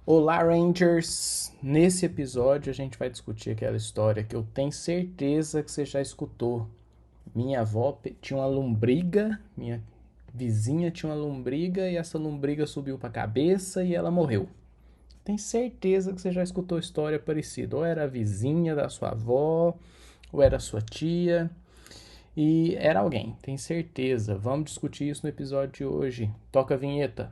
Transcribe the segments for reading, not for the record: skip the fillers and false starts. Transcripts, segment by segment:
Olá, Rangers! Nesse episódio a gente vai discutir aquela história que eu tenho certeza que você já escutou. Minha avó tinha uma lombriga, minha vizinha tinha uma lombriga e essa lombriga subiu para a cabeça e ela morreu. Tenho certeza que você já escutou história parecida. Ou era a vizinha da sua avó, ou era a sua tia, e era alguém, tenho certeza. Vamos discutir isso no episódio de hoje. Toca a vinheta.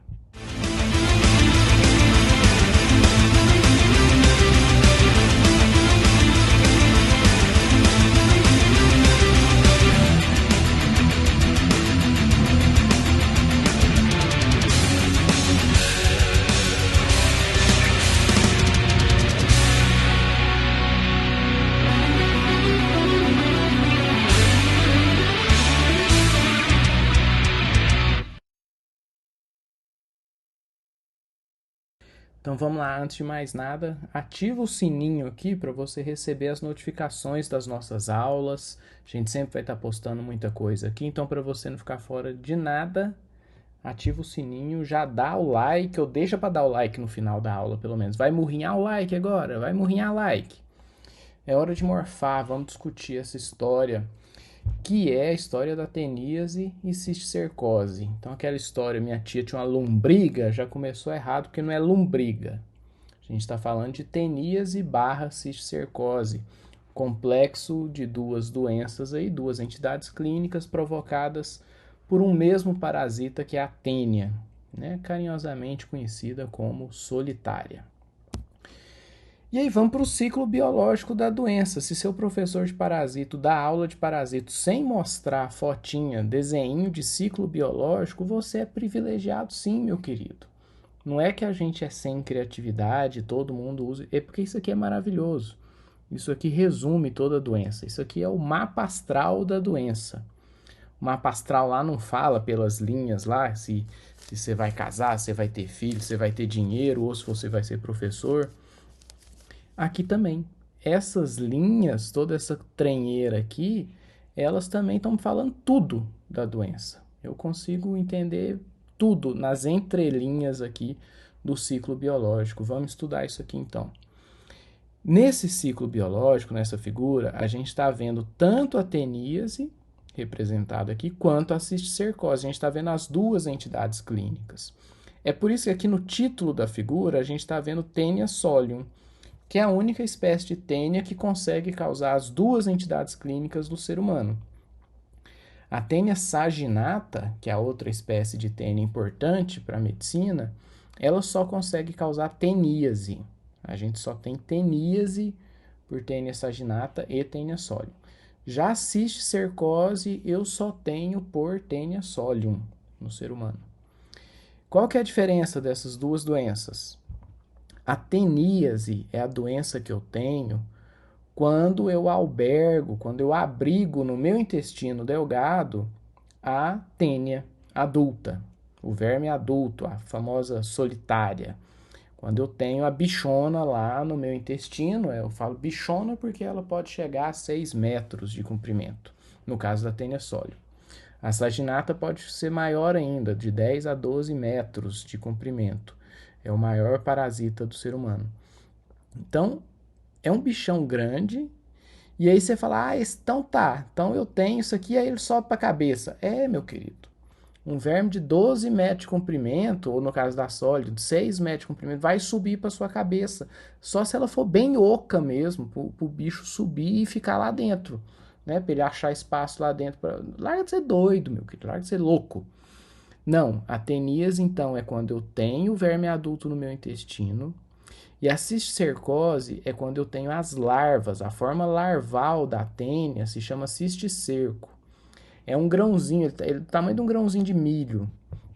Então vamos lá, antes de mais nada, ativa o sininho aqui para você receber as notificações das nossas aulas. A gente sempre vai estar postando muita coisa aqui, então para você não ficar fora de nada, ativa o sininho, já dá o like, ou deixa para dar o like no final da aula, pelo menos. Vai murrinhar o like agora, vai murrinhar like. É hora de morfar, vamos discutir essa história, que é a história da teníase e cisticercose. Então aquela história, minha tia tinha uma lombriga, já começou errado porque não é lombriga. A gente está falando de teníase barra cisticercose, complexo de duas doenças aí, duas entidades clínicas provocadas por um mesmo parasita que é a tênia, né, carinhosamente conhecida como solitária. E aí vamos para o ciclo biológico da doença. Se seu professor de parasito dá aula de parasito sem mostrar fotinha, desenho de ciclo biológico, você é privilegiado sim, meu querido. Não é que a gente é sem criatividade, todo mundo usa. É porque isso aqui é maravilhoso. Isso aqui resume toda a doença. Isso aqui é o mapa astral da doença. O mapa astral lá não fala pelas linhas lá se você vai casar, se você vai ter filho, se você vai ter dinheiro ou se você vai ser professor. Aqui também. Essas linhas, toda essa trenheira aqui, elas também estão falando tudo da doença. Eu consigo entender tudo nas entrelinhas aqui do ciclo biológico. Vamos estudar isso aqui então. Nesse ciclo biológico, nessa figura, a gente está vendo tanto a teníase, representada aqui, quanto a cisticercose. A gente está vendo as duas entidades clínicas. É por isso que aqui no título da figura a gente está vendo Taenia solium, que é a única espécie de tênia que consegue causar as duas entidades clínicas do ser humano. A tênia saginata, que é a outra espécie de tênia importante para a medicina, ela só consegue causar teníase. A gente só tem teníase por tênia saginata e tênia solium. Já a cisticercose eu só tenho por tênia solium no ser humano. Qual que é a diferença dessas duas doenças? A teníase é a doença que eu tenho quando eu albergo, quando eu abrigo no meu intestino delgado a tênia adulta, o verme adulto, a famosa solitária. Quando eu tenho a bichona lá no meu intestino, eu falo bichona porque ela pode chegar a 6 metros de comprimento, no caso da tênia solium. A saginata pode ser maior ainda, de 10 a 12 metros de comprimento. É o maior parasita do ser humano. Então, é um bichão grande. E aí você fala, então tá, então eu tenho isso aqui, aí ele sobe para a cabeça. É, meu querido, um verme de 12 metros de comprimento, ou no caso da sólido, de 6 metros de comprimento, vai subir para sua cabeça. Só se ela for bem oca mesmo, para o bicho subir e ficar lá dentro, né? Para ele achar espaço lá dentro. Larga de ser doido, meu querido, larga de ser louco. Não, a teníase, então, é quando eu tenho o verme adulto no meu intestino, e a cisticercose é quando eu tenho as larvas. A forma larval da tênia se chama cisticerco. É um grãozinho, ele é do tamanho de um grãozinho de milho.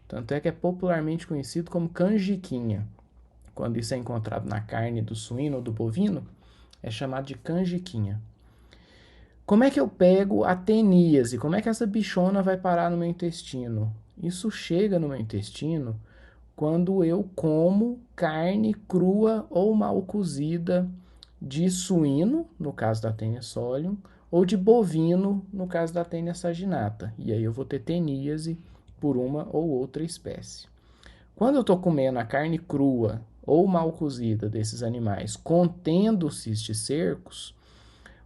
Tanto é que é popularmente conhecido como canjiquinha. Quando isso é encontrado na carne do suíno ou do bovino, é chamado de canjiquinha. Como é que eu pego a teníase? Como é que essa bichona vai parar no meu intestino? Isso chega no meu intestino quando eu como carne crua ou mal cozida de suíno, no caso da Taenia solium, ou de bovino, no caso da Taenia saginata. E aí eu vou ter teníase por uma ou outra espécie. Quando eu estou comendo a carne crua ou mal cozida desses animais contendo cisticercos,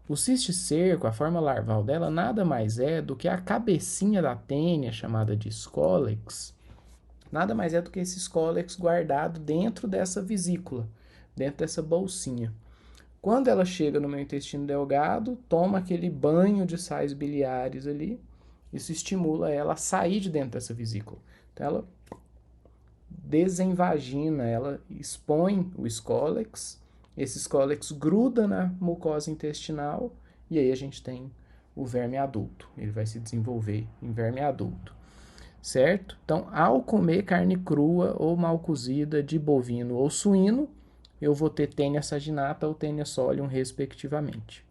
o cisticerco, a forma larval dela, nada mais é do que a cabecinha da tênia, chamada de scolex, nada mais é do que esse scolex guardado dentro dessa vesícula, dentro dessa bolsinha. Quando ela chega no meu intestino delgado, toma aquele banho de sais biliares ali, isso estimula ela a sair de dentro dessa vesícula. Então ela desenvagina, ela expõe o scolex, esse scolex gruda na mucosa intestinal e aí a gente tem o verme adulto. Ele vai se desenvolver em verme adulto, certo? Então, ao comer carne crua ou mal cozida de bovino ou suíno, eu vou ter tênia saginata ou tênia solium, respectivamente.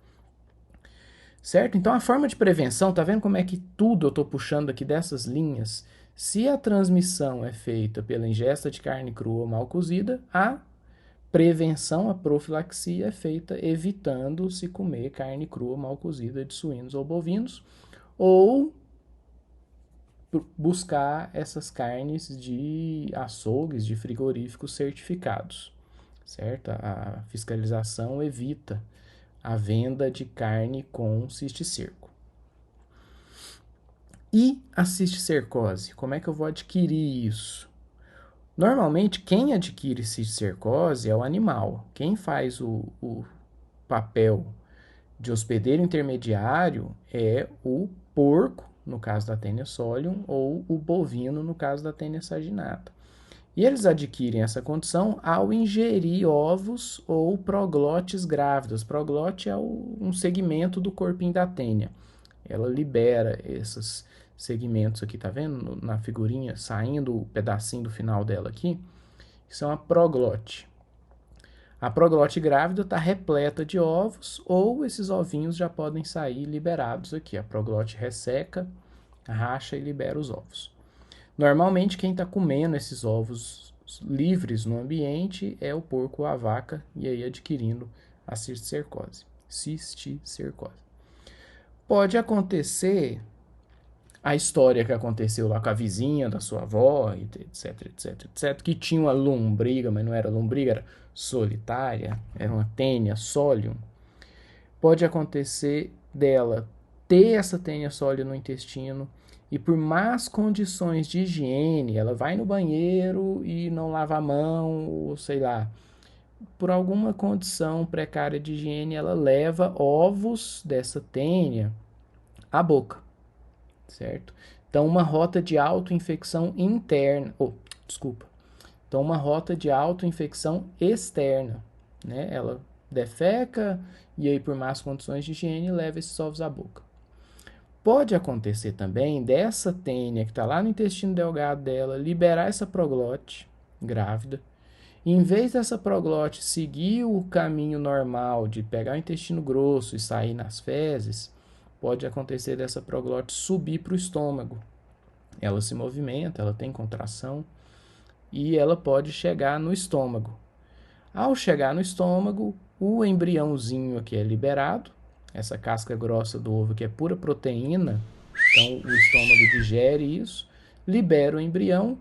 Certo? Então, a forma de prevenção, tá vendo como é que tudo eu estou puxando aqui dessas linhas? Se a transmissão é feita pela ingesta de carne crua ou mal cozida, a prevenção, a profilaxia é feita evitando se comer carne crua ou mal cozida de suínos ou bovinos, ou buscar essas carnes de açougues, de frigoríficos certificados, certo? A fiscalização evita a venda de carne com cisticerco. E a cisticercose? Como é que eu vou adquirir isso? Normalmente, quem adquire cisticercose é o animal. Quem faz o papel de hospedeiro intermediário é o porco, no caso da tênia solium, ou o bovino, no caso da tênia saginata. E eles adquirem essa condição ao ingerir ovos ou proglotes grávidas. Proglote é um segmento do corpinho da tênia. Ela libera esses segmentos aqui, tá vendo? Na figurinha, saindo o pedacinho do final dela aqui. Isso é uma proglote. A proglote grávida está repleta de ovos, ou esses ovinhos já podem sair liberados aqui. A proglote resseca, racha e libera os ovos. Normalmente, quem está comendo esses ovos livres no ambiente é o porco ou a vaca, e aí adquirindo a cisticercose. Pode acontecer a história que aconteceu lá com a vizinha da sua avó, etc, etc, etc, que tinha uma lombriga, mas não era lombriga, era solitária, era uma tênia solium. Pode acontecer dela ter essa tênia solium no intestino e por más condições de higiene, ela vai no banheiro e não lava a mão, ou sei lá, por alguma condição precária de higiene, ela leva ovos dessa tênia à boca, certo? Então, uma rota de autoinfecção interna, então uma rota de autoinfecção externa, né? Ela defeca e aí por más condições de higiene leva esses ovos à boca. Pode acontecer também dessa tênia que está lá no intestino delgado dela liberar essa proglote grávida. E em vez dessa proglote seguir o caminho normal de pegar o intestino grosso e sair nas fezes, pode acontecer dessa proglote subir para o estômago. Ela se movimenta, ela tem contração e ela pode chegar no estômago. Ao chegar no estômago, o embriãozinho aqui é liberado, essa casca grossa do ovo que é pura proteína, então o estômago digere isso, libera o embrião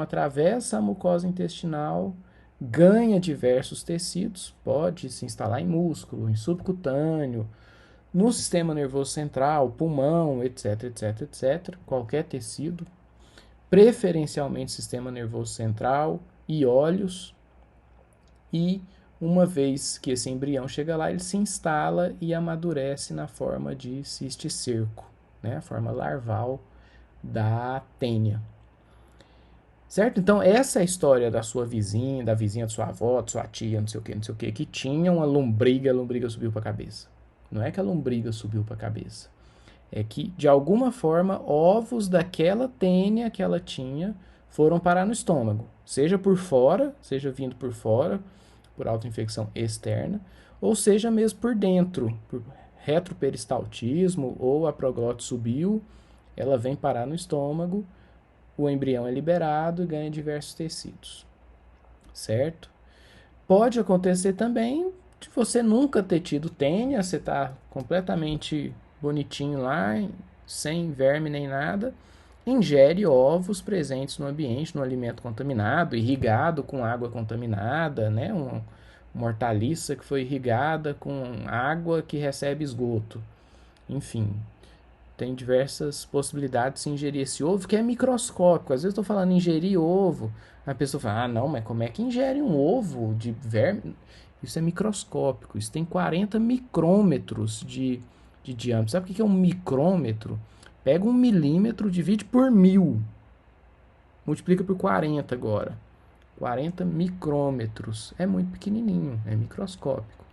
atravessa a mucosa intestinal, ganha diversos tecidos, pode se instalar em músculo, em subcutâneo, no sistema nervoso central, pulmão, etc, etc, etc, qualquer tecido, preferencialmente sistema nervoso central e olhos, e uma vez que esse embrião chega lá, ele se instala e amadurece na forma de cisticerco, né? A forma larval da tênia. Certo? Então, essa é a história da sua vizinha, da vizinha da sua avó, da sua tia, não sei o que tinha uma lombriga, a lombriga subiu para a cabeça. Não é que a lombriga subiu para a cabeça. É que, de alguma forma, ovos daquela tênia que ela tinha foram parar no estômago. Seja por fora, seja vindo por fora, por autoinfecção externa, ou seja mesmo por dentro, por retroperistaltismo, ou a proglote subiu, ela vem parar no estômago, o embrião é liberado e ganha diversos tecidos, certo? Pode acontecer também de você nunca ter tido tênia, você está completamente bonitinho lá, sem verme nem nada, ingere ovos presentes no ambiente, no alimento contaminado, irrigado com água contaminada, né? Uma hortaliça que foi irrigada com água que recebe esgoto. Enfim, tem diversas possibilidades de se ingerir esse ovo, que é microscópico. Às vezes eu estou falando ingerir ovo, a pessoa fala, ah, não, mas como é que ingere um ovo de verme? Isso é microscópico, isso tem 40 micrômetros de diâmetro. Sabe o que é um micrômetro? Pega 1 milímetro, divide por 1000, multiplica por 40 agora. 40 micrômetros. É muito pequenininho, é microscópico.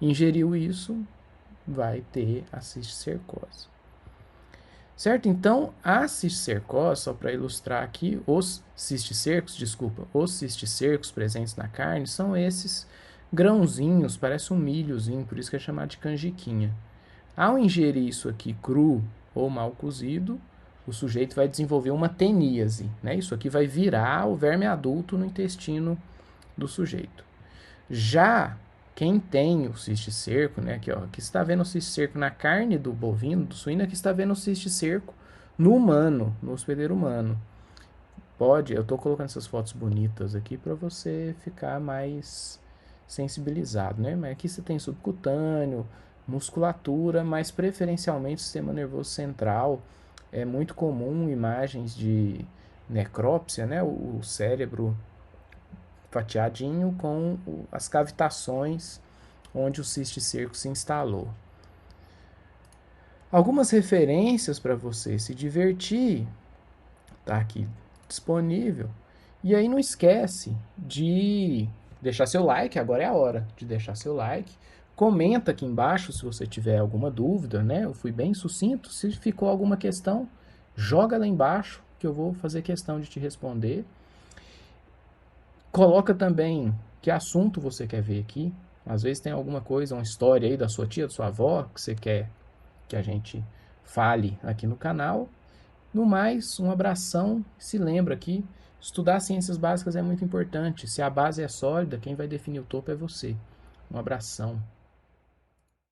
Ingeriu isso, vai ter a cisticercose. Certo? Então, a cisticercose, só para ilustrar aqui, os cisticercos presentes na carne são esses grãozinhos, parece um milhozinho, por isso que é chamado de canjiquinha. Ao ingerir isso aqui cru ou mal cozido, o sujeito vai desenvolver uma teníase, né? Isso aqui vai virar o verme adulto no intestino do sujeito. Já quem tem o cisticerco, né? Aqui, ó, aqui está vendo o cisticerco na carne do bovino, do suíno, aqui está vendo o cisticerco no humano, no hospedeiro humano. Eu estou colocando essas fotos bonitas aqui para você ficar mais sensibilizado, né? Mas aqui você tem subcutâneo, musculatura, mas preferencialmente o sistema nervoso central. É muito comum imagens de necrópsia, né? O cérebro fatiadinho com as cavitações onde o cisticerco se instalou. Algumas referências para você se divertir, tá aqui disponível. E aí não esquece de deixar seu like, agora é a hora de deixar seu like. Comenta aqui embaixo se você tiver alguma dúvida, né? Eu fui bem sucinto. Se ficou alguma questão, joga lá embaixo que eu vou fazer questão de te responder. Coloca também que assunto você quer ver aqui. Às vezes tem alguma coisa, uma história aí da sua tia, da sua avó, que você quer que a gente fale aqui no canal. No mais, um abração. Se lembra que estudar ciências básicas é muito importante. Se a base é sólida, quem vai definir o topo é você. Um abração.